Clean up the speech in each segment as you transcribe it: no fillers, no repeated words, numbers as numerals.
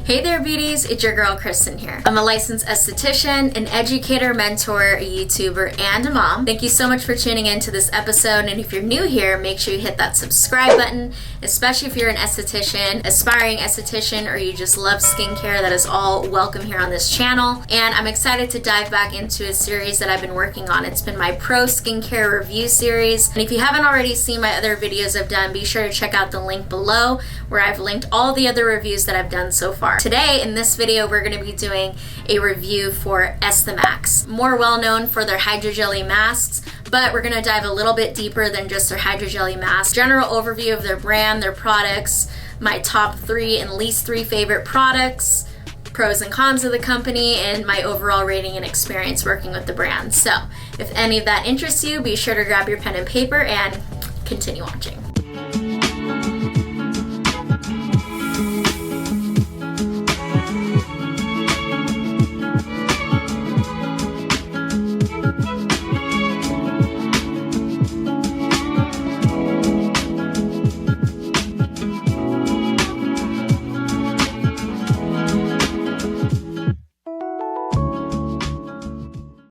Hey there beauties, it's your girl Kristen here. I'm a licensed esthetician, an educator, mentor, a YouTuber, and a mom. Thank you so much for tuning in to this episode, and if you're new here, make sure you hit that subscribe button, especially if you're an esthetician, aspiring esthetician, or you just love skincare. That is all welcome here on this channel. And I'm excited to dive back into a series that I've been working on. It's been my pro skincare review series, and if you haven't already seen my other videos I've done, be sure to check out the link below where I've linked all the other reviews that I've done so far. Today, in this video, we're going to be doing a review for Esthemax, more well known for their hydrogelly masks, but we're going to dive a little bit deeper than just their hydrogelly masks. General overview of their brand, their products, my top 3 and least 3 favorite products, pros and cons of the company, and my overall rating and experience working with the brand. So if any of that interests you, be sure to grab your pen and paper and continue watching.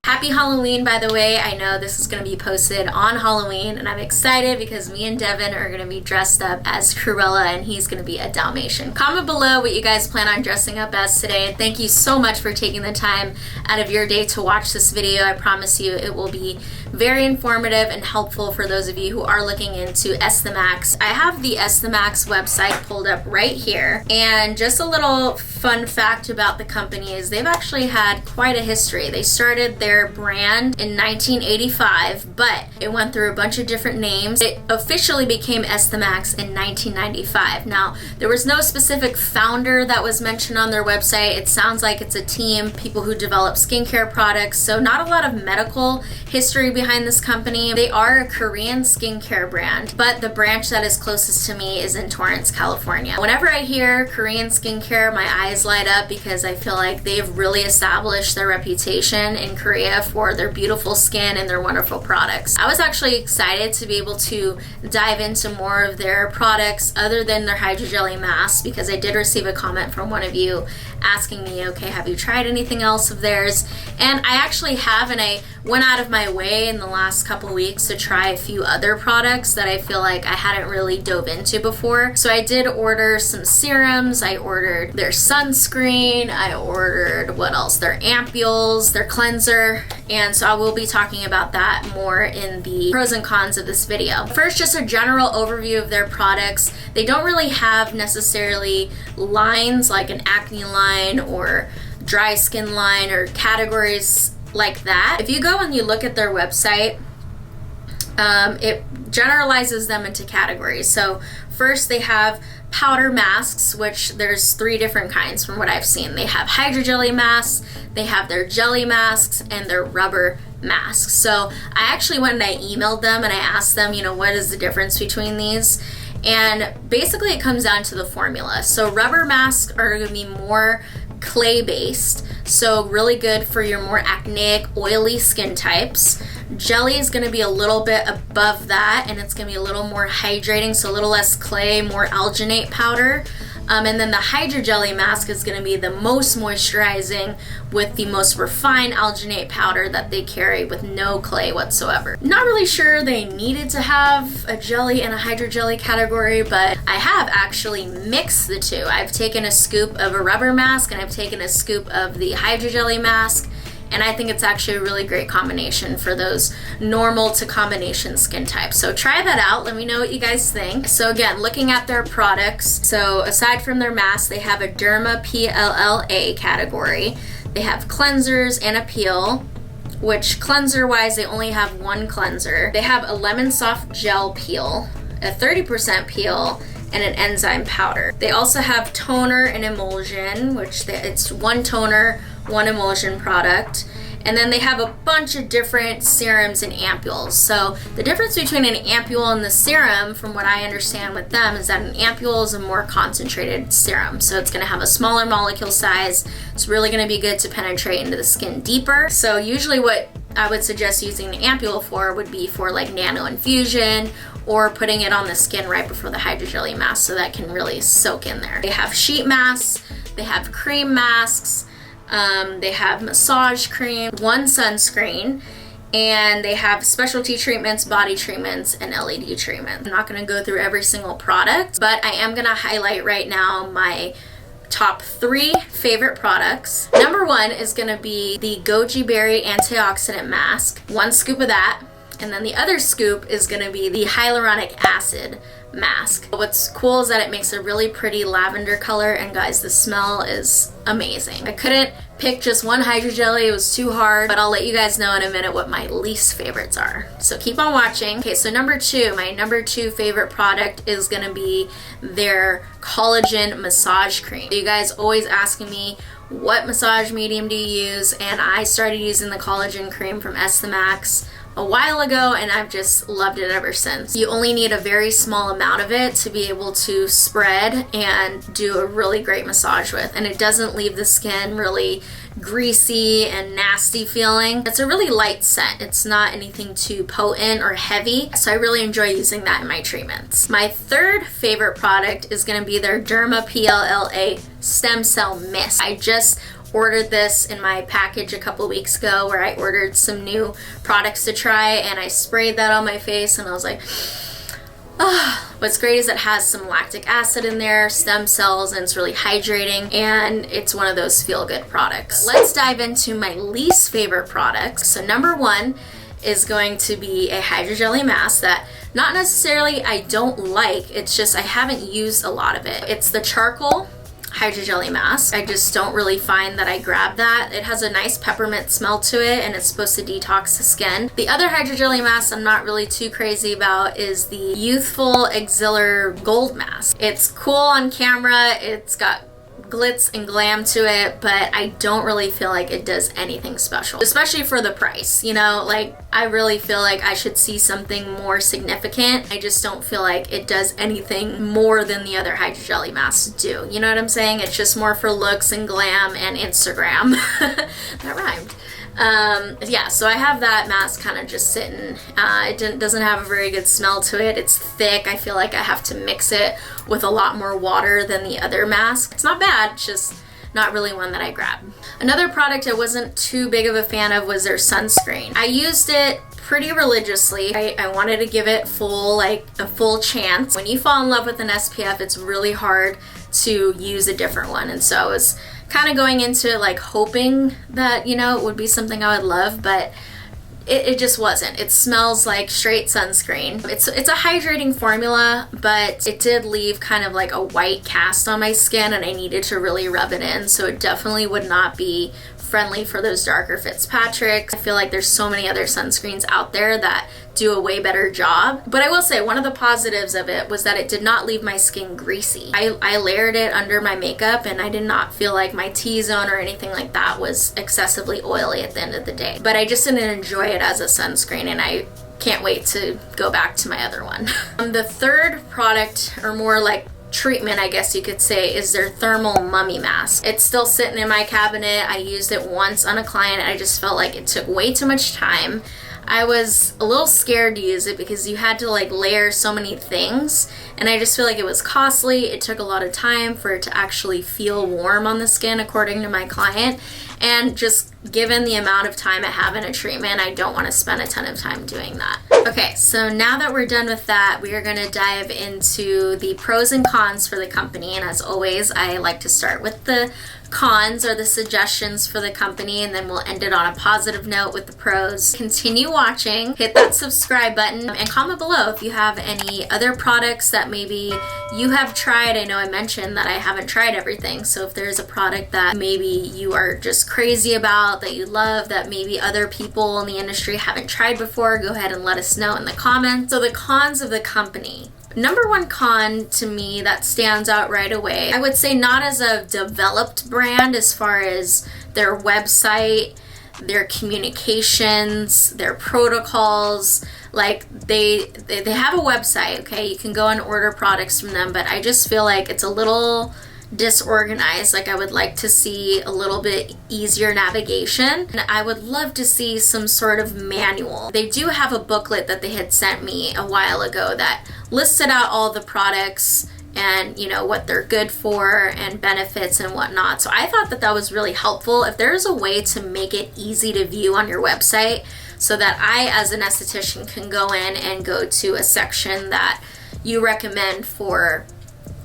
Happy Halloween, by the way. I know this is going to be posted on Halloween, and I'm excited because me and Devin are going to be dressed up as Cruella, and he's going to be a Dalmatian. Comment below what you guys plan on dressing up as today, and thank you so much for taking the time out of your day to watch this video. I promise you it will be very informative and helpful for those of you who are looking into Esthemax. I have the Esthemax website pulled up right here, and just a little fun fact about the company is they've actually had quite a history. They started their brand in 1985, but it went through a bunch of different names. It officially became Esthemax in 1995. Now, there was no specific founder that was mentioned on their website. It sounds like it's a team, people who develop skincare products, so not a lot of medical history behind this company. They are a Korean skincare brand, but the branch that is closest to me is in Torrance, California. Whenever I hear Korean skincare, my eyes light up because I feel like they've really established their reputation in Korea for their beautiful skin and their wonderful products. I was actually excited to be able to dive into more of their products other than their hydrogelly masks, because I did receive a comment from one of you asking me, okay, have you tried anything else of theirs? And I actually have, and I went out of my way in the last couple weeks to try a few other products that I feel like I hadn't really dove into before. So I did order some serums, I ordered their sunscreen, I ordered, what else? Their ampules, their cleanser, and so I will be talking about that more in the pros and cons of this video. First, just a general overview of their products. They don't really have necessarily lines like an acne line or dry skin line or categories like that. If you go and you look at their website, it generalizes them into categories. So first they have powder masks, which there's 3 different kinds from what I've seen. They have hydrogelly masks, they have their jelly masks, and their rubber masks. So I actually went and I emailed them and I asked them, what is the difference between these? And basically it comes down to the formula. So rubber masks are going to be more clay based, so really good for your more acneic, oily skin types. Jelly is going to be a little bit above that, and it's going to be a little more hydrating, so a little less clay, more alginate powder. And then the hydrogelly mask is going to be the most moisturizing with the most refined alginate powder that they carry with no clay whatsoever. Not really sure they needed to have a jelly and a hydrogelly category, but I have actually mixed the two. I've taken a scoop of a rubber mask and I've taken a scoop of the hydrogelly mask, and I think it's actually a really great combination for those normal to combination skin types. So try that out. Let me know what you guys think. So again, looking at their products, so aside from their masks, they have a Derma PLLA category. They have cleansers and a peel, which cleanser wise, they only have one cleanser. They have a lemon soft gel peel, a 30% peel, and an enzyme powder. They also have toner and emulsion, which it's one toner, one emulsion product. And then they have a bunch of different serums and ampules. So the difference between an ampule and the serum, from what I understand with them, is that an ampule is a more concentrated serum. So it's gonna have a smaller molecule size. It's really gonna be good to penetrate into the skin deeper. So usually what I would suggest using an ampule for would be for like nano infusion or putting it on the skin right before the hydrogel mask so that can really soak in there. They have sheet masks, they have cream masks, they have massage cream, one sunscreen, and they have specialty treatments, body treatments, and LED treatments. I'm not gonna go through every single product, but I am gonna highlight right now my top 3 favorite products. Number 1 is gonna be the Goji Berry Antioxidant Mask, 1 scoop of that, and then the other scoop is gonna be the Hyaluronic Acid Mask. What's cool is that it makes a really pretty lavender color, and guys, the smell is amazing. I couldn't pick just one hydrogel, it was too hard, but I'll let you guys know in a minute what my least favorites are. So keep on watching. Okay, so number 2, my number 2 favorite product is gonna be their collagen massage cream. You guys always asking me, what massage medium do you use? And I started using the collagen cream from Esthemax a while ago, and I've just loved it ever since. You only need a very small amount of it to be able to spread and do a really great massage with, and it doesn't leave the skin really greasy and nasty feeling. It's a really light scent. It's not anything too potent or heavy, so I really enjoy using that in my treatments. My 3rd favorite product is going to be their Derma PLLA Stem Cell Mist. I just ordered this in my package a couple weeks ago, where I ordered some new products to try, and I sprayed that on my face, and I was like, oh. What's great is it has some lactic acid in there, stem cells, and it's really hydrating, and it's one of those feel-good products. Let's dive into my least favorite products. So number 1 is going to be a hydrogel mask that not necessarily I don't like, it's just I haven't used a lot of it. It's the charcoal hydrogel mask. I just don't really find that I grab that. It has a nice peppermint smell to it, and it's supposed to detox the skin. The other hydrogel mask I'm not really too crazy about is the Youthful Auxiliary Gold Mask. It's cool on camera, it's got glitz and glam to it, but I don't really feel like it does anything special, especially for the price. You know, like, I really feel like I should see something more significant. I just don't feel like it does anything more than the other hydrogel masks do. You know what I'm saying? It's just more for looks and glam and Instagram. That rhymed. Yeah, so I have that mask kind of just sitting. It doesn't have a very good smell to it. It's thick. I feel like I have to mix it with a lot more water than the other mask. It's not bad, it's just not really one that I grab. Another product I wasn't too big of a fan of was their sunscreen. I used it pretty religiously. I wanted to give it a full chance. When you fall in love with an SPF, it's really hard to use a different one, and so I was kind of going into it like hoping that, you know, it would be something I would love, but it just wasn't. It smells like straight sunscreen. It's a hydrating formula, but it did leave kind of like a white cast on my skin, and I needed to really rub it in, so it definitely would not be friendly for those darker Fitzpatricks. I feel like there's so many other sunscreens out there that do a way better job. But I will say one of the positives of it was that it did not leave my skin greasy. I layered it under my makeup, and I did not feel like my T-zone or anything like that was excessively oily at the end of the day. But I just didn't enjoy it as a sunscreen, and I can't wait to go back to my other one. The 3rd product, or more like treatment, I guess you could say, is their thermal mummy mask. It's still sitting in my cabinet. I used it once on a client. I just felt like it took way too much time. I was a little scared to use it because you had to like layer so many things, and I just feel like it was costly. It took a lot of time for it to actually feel warm on the skin, according to my client, and just given the amount of time I have in a treatment, I don't want to spend a ton of time doing that. Okay, so now that we're done with that, we are going to dive into the pros and cons for the company, and as always, I like to start with the cons or the suggestions for the company, and then we'll end it on a positive note with the pros. Continue watching, hit that subscribe button, and comment below if you have any other products that maybe you have tried. I know I mentioned that I haven't tried everything, so if there's a product that maybe you are just crazy about, that you love, that maybe other people in the industry haven't tried before, go ahead and let us know in the comments. So the cons of the company. Number 1 con to me that stands out right away, I would say not as a developed brand as far as their website, their communications, their protocols. Like they have a website, okay? You can go and order products from them, but I just feel like it's a little disorganized. Like, I would like to see a little bit easier navigation, and I would love to see some sort of manual. They do have a booklet that they had sent me a while ago that listed out all the products and, you know, what they're good for and benefits and whatnot. So I thought that that was really helpful. If there's a way to make it easy to view on your website so that I, as an esthetician, can go in and go to a section that you recommend for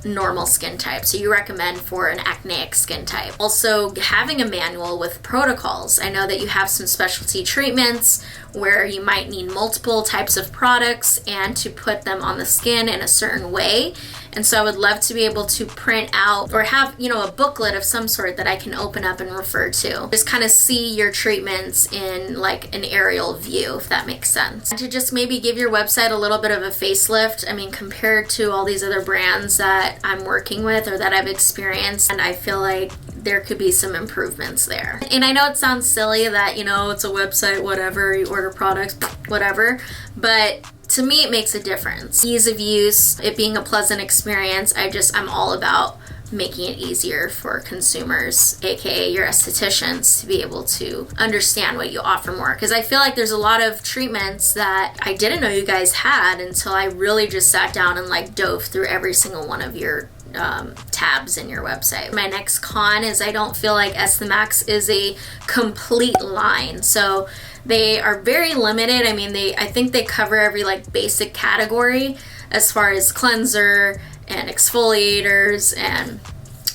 normal skin type, so you recommend for an acneic skin type. Also, having a manual with protocols. I know that you have some specialty treatments where you might need multiple types of products and to put them on the skin in a certain way. And so I would love to be able to print out or have, you know, a booklet of some sort that I can open up and refer to. Just kind of see your treatments in like an aerial view, if that makes sense. And to just maybe give your website a little bit of a facelift. I mean, compared to all these other brands that I'm working with or that I've experienced, and I feel like there could be some improvements there. And I know it sounds silly that, you know, it's a website, whatever, you order products, whatever, but to me it makes a difference. Ease of use, it being a pleasant experience. I'm all about making it easier for consumers, aka your estheticians, to be able to understand what you offer more. Because I feel like there's a lot of treatments that I didn't know you guys had until I really just sat down and like dove through every single one of your tabs in your website. My next con is I don't feel like Esthemax is a complete line. So they are very limited. I mean, I think they cover every like basic category as far as cleanser and exfoliators and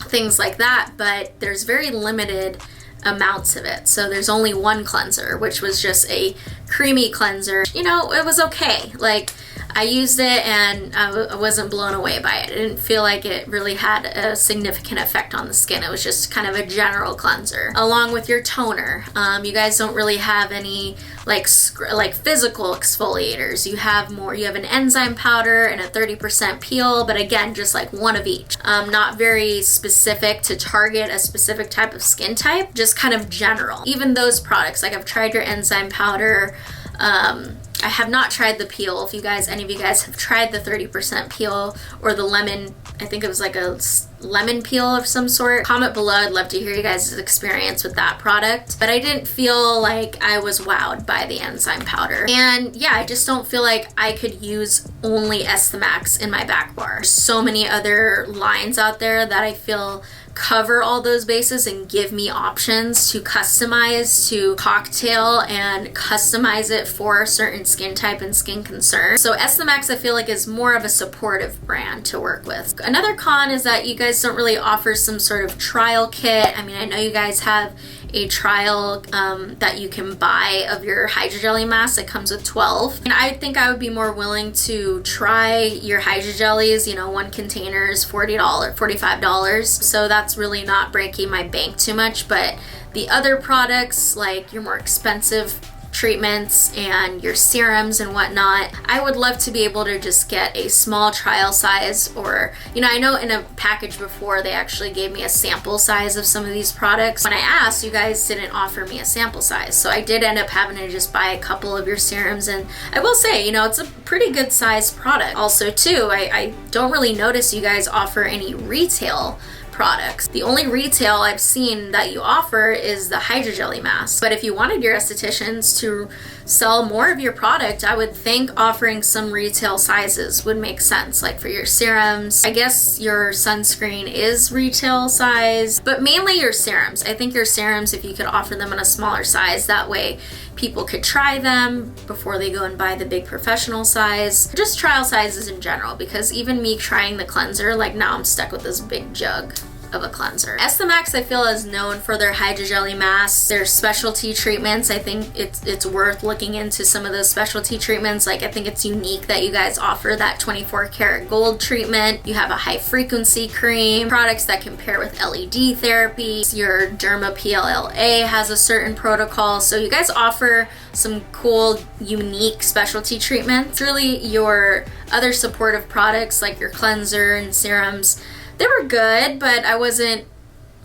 things like that, but there's very limited amounts of it. So there's only one cleanser, which was just a creamy cleanser. You know, it was okay. Like, I used it and I wasn't blown away by it. I didn't feel like it really had a significant effect on the skin. It was just kind of a general cleanser. Along with your toner, you guys don't really have any like physical exfoliators. You have an enzyme powder and a 30% peel, but again, just like one of each. Not very specific to target a specific type of skin type, just kind of general. Even those products, like I've tried your enzyme powder, I have not tried the peel. If any of you guys have tried the 30% peel or the lemon, I think it was like a lemon peel of some sort, comment below. I'd love to hear you guys' experience with that product. But I didn't feel like I was wowed by the enzyme powder. And yeah, I just don't feel like I could use only Esthemax in my back bar. There's so many other lines out there that I feel cover all those bases and give me options to customize, to cocktail and customize it for a certain skin type and skin concern. So Esthemax, I feel like, is more of a supportive brand to work with. Another con is that you guys don't really offer some sort of trial kit. I mean, I know you guys have a trial that you can buy of your hydrogelly mask that comes with 12. And I think I would be more willing to try your hydrogellies. You know, one container is $40, $45. So that's really not breaking my bank too much. But the other products, like your more expensive treatments and your serums and whatnot, I would love to be able to just get a small trial size, or, you know, I know in a package before they actually gave me a sample size of some of these products. When I asked, you guys didn't offer me a sample size, so I did end up having to just buy a couple of your serums. And I will say, you know, it's a pretty good sized product. Also too, I don't really notice you guys offer any retail products. The only retail I've seen that you offer is the hydrogelly mask. But if you wanted your estheticians to sell more of your product, I would think offering some retail sizes would make sense. Like for your serums, I guess your sunscreen is retail size, but mainly your serums. I think your serums, if you could offer them in a smaller size, that way people could try them before they go and buy the big professional size. Just trial sizes in general, because even me trying the cleanser, like now I'm stuck with this big jug of a cleanser. Esthemax, I feel, is known for their hydrogelly masks, their specialty treatments. I think it's worth looking into some of those specialty treatments. Like, I think it's unique that you guys offer that 24 karat gold treatment. You have a high frequency cream, products that can pair with LED therapy. Your Derma PLLA has a certain protocol. So you guys offer some cool, unique specialty treatments. Really, your other supportive products like your cleanser and serums, they were good, but I wasn't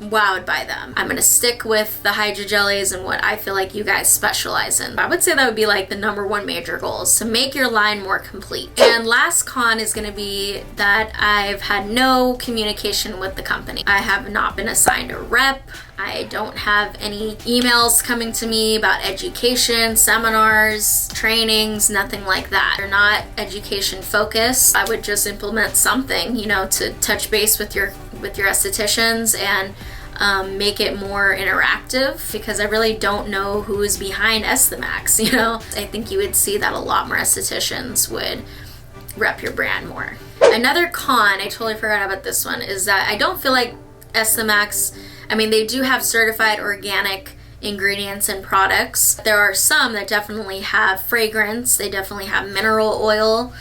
wowed by them. I'm gonna stick with the hydrogellies and what I feel like you guys specialize in. I would say that would be like the #1 major goal, is to make your line more complete. And last con is gonna be that I've had no communication with the company. I have not been assigned a rep. I don't have any emails coming to me about education, seminars, trainings, nothing like that. They're not education focused. I would just implement something, you know, to touch base with your estheticians and make it more interactive, because I really don't know who is behind Esthemax, you know. I think you would see that a lot more estheticians would rep your brand more. Another con, I totally forgot about this one, is that I don't feel like Esthemax, I mean, they do have certified organic ingredients and products. There are some that definitely have fragrance, they definitely have mineral oil,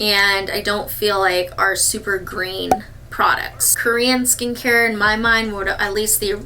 and I don't feel like are super green products. Korean skincare, in my mind, would, at least the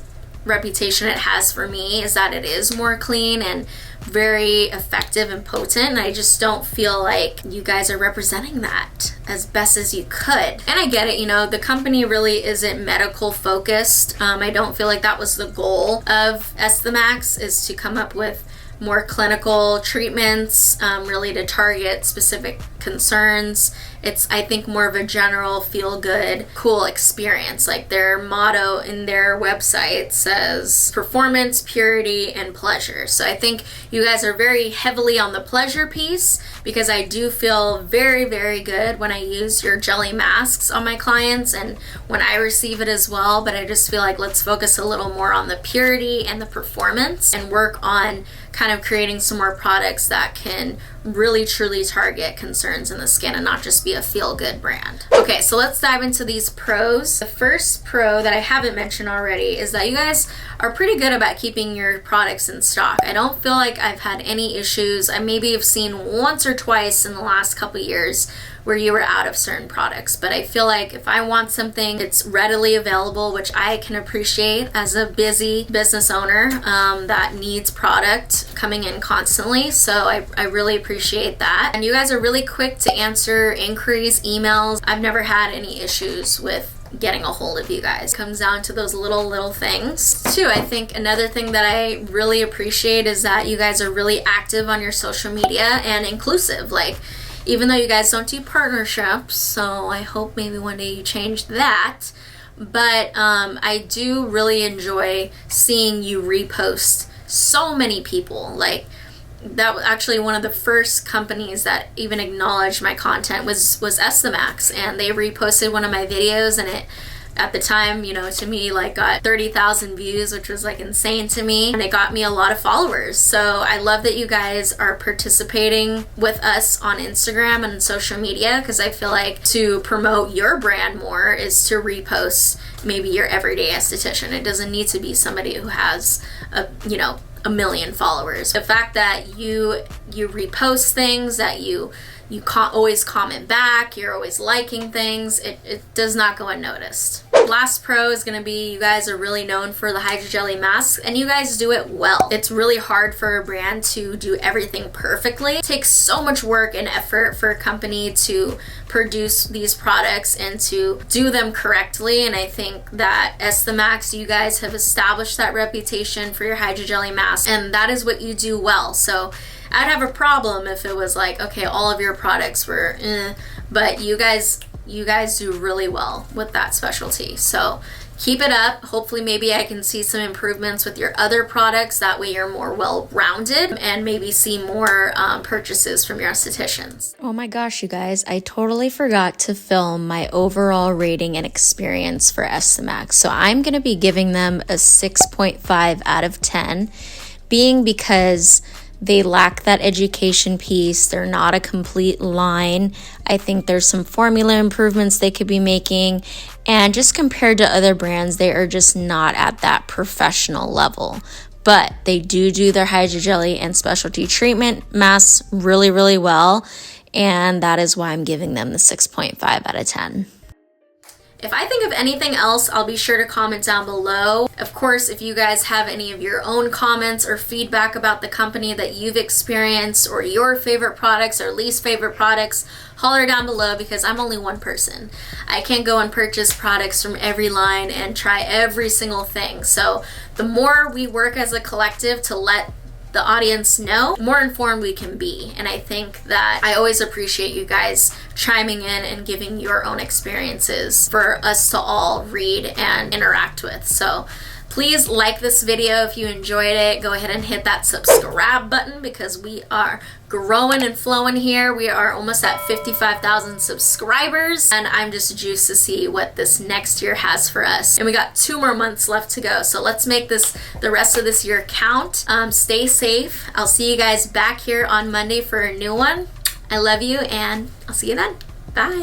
reputation it has for me, is that it is more clean and very effective and potent, and I just don't feel like you guys are representing that as best as you could. And I get it, you know, the company really isn't medical focused. I don't feel like that was the goal of Esthemax, is to come up with more clinical treatments, really to target specific concerns. It's, I think, more of a general feel-good, cool experience. Like their motto in their website says performance, purity, and pleasure. So I think you guys are very heavily on the pleasure piece, because I do feel very, very good when I use your jelly masks on my clients and when I receive it as well. But I just feel like let's focus a little more on the purity and the performance and work on kind of creating some more products that can really truly target concerns in the skin and not just be a feel-good brand. Okay, so let's dive into these pros. The first pro that I haven't mentioned already is that you guys are pretty good about keeping your products in stock. I don't feel like I've had any issues. I maybe have seen once or twice in the last couple years where you were out of certain products, but I feel like if I want something, it's readily available, which I can appreciate as a busy business owner that needs product coming in constantly. So I really appreciate that. And you guys are really quick to answer inquiries, emails. I've never had any issues with getting a hold of you guys. It comes down to those little things. Too, I think another thing that I really appreciate is that you guys are really active on your social media and inclusive. Like, even though you guys don't do partnerships, so I hope maybe one day you change that, but I do really enjoy seeing you repost so many people. Like, that was actually one of the first companies that even acknowledged my content was Esthemax, and they reposted one of my videos, and it, at the time, you know, to me, like, got 30,000 views, which was like insane to me, and it got me a lot of followers. So I love that you guys are participating with us on Instagram and social media, because I feel like to promote your brand more is to repost maybe your everyday esthetician. It doesn't need to be somebody who has a, you know, a million followers. The fact that you repost things, that you always comment back, you're always liking things, it does not go unnoticed. Last pro is going to be you guys are really known for the hydrogelly masks, and you guys do it well. It's really hard for a brand to do everything perfectly. It takes so much work and effort for a company to produce these products and to do them correctly, and I think that Esthemax, you guys have established that reputation for your hydrogelly masks, and that is what you do well. So I'd have a problem if it was like, okay, all of your products were but you guys do really well with that specialty. So keep it up. Hopefully maybe I can see some improvements with your other products. That way you're more well-rounded and maybe see more purchases from your estheticians. Oh my gosh, you guys, I totally forgot to film my overall rating and experience for Esthemax. So I'm going to be giving them a 6.5 out of 10, being because they lack that education piece. They're not a complete line. I think there's some formula improvements they could be making. And just compared to other brands, they are just not at that professional level. But they do their hydrogelly and specialty treatment masks really, really well. And that is why I'm giving them the 6.5 out of 10. If I think of anything else, I'll be sure to comment down below. Of course, if you guys have any of your own comments or feedback about the company that you've experienced, or your favorite products or least favorite products, holler down below, because I'm only one person. I can't go and purchase products from every line and try every single thing. So the more we work as a collective to let the audience know, the more informed we can be. And I think that I always appreciate you guys chiming in and giving your own experiences for us to all read and interact with. So please like this video if you enjoyed it. Go ahead and hit that subscribe button, because we are growing and flowing here. We are almost at 55,000 subscribers, and I'm just juiced to see what this next year has for us. And we got 2 more months left to go, so let's make this the rest of this year count. Stay safe. I'll see you guys back here on Monday for a new one. I love you, and I'll see you then. Bye.